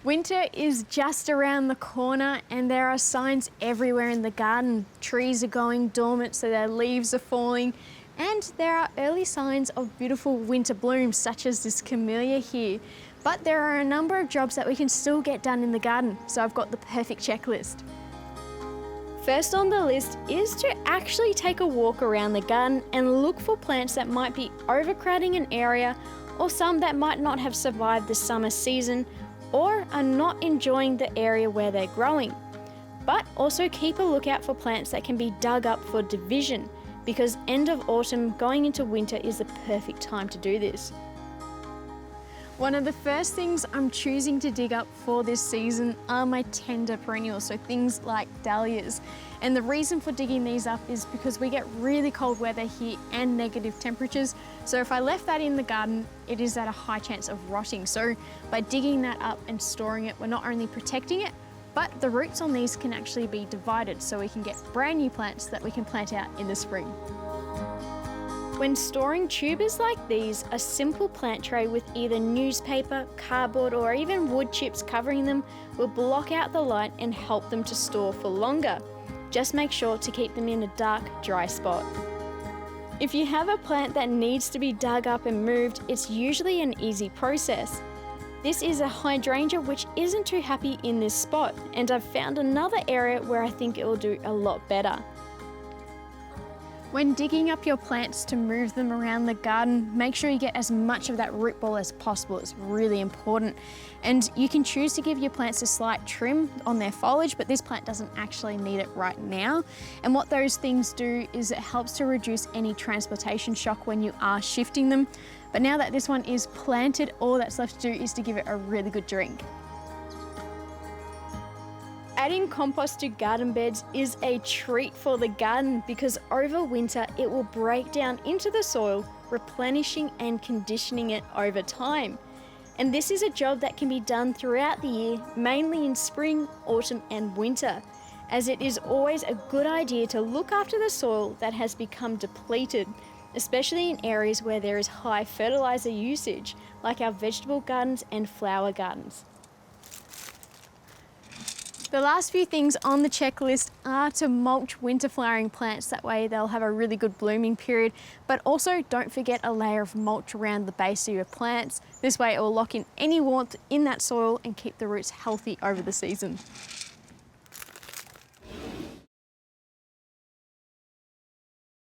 Winter is just around the corner and there are signs everywhere in the garden. Trees are going dormant, so their leaves are falling, and there are early signs of beautiful winter blooms such as this camellia here. But there are a number of jobs that we can still get done in the garden, so I've got the perfect checklist. First on the list is to actually take a walk around the garden and look for plants that might be overcrowding an area, or some that might not have survived the summer season or are not enjoying the area where they're growing. But also keep a lookout for plants that can be dug up for division, because end of autumn going into winter is the perfect time to do this. One of the first things I'm choosing to dig up for this season are my tender perennials, so things like dahlias. And the reason for digging these up is because we get really cold weather here and negative temperatures. So if I left that in the garden, it is at a high chance of rotting. So by digging that up and storing it, we're not only protecting it, but the roots on these can actually be divided so we can get brand new plants that we can plant out in the spring. When storing tubers like these, a simple plant tray with either newspaper, cardboard, or even wood chips covering them will block out the light and help them to store for longer. Just make sure to keep them in a dark, dry spot. If you have a plant that needs to be dug up and moved, it's usually an easy process. This is a hydrangea which isn't too happy in this spot, and I've found another area where I think it will do a lot better. When digging up your plants to move them around the garden, make sure you get as much of that root ball as possible. It's really important. And you can choose to give your plants a slight trim on their foliage, but this plant doesn't actually need it right now. And what those things do is it helps to reduce any transportation shock when you are shifting them. But now that this one is planted, all that's left to do is to give it a really good drink. Adding compost to garden beds is a treat for the garden because over winter it will break down into the soil, replenishing and conditioning it over time. And this is a job that can be done throughout the year, mainly in spring, autumn and winter, as it is always a good idea to look after the soil that has become depleted, especially in areas where there is high fertilizer usage, like our vegetable gardens and flower gardens. The last few things on the checklist are to mulch winter flowering plants, that way they'll have a really good blooming period, but also don't forget a layer of mulch around the base of your plants. This way it will lock in any warmth in that soil and keep the roots healthy over the season.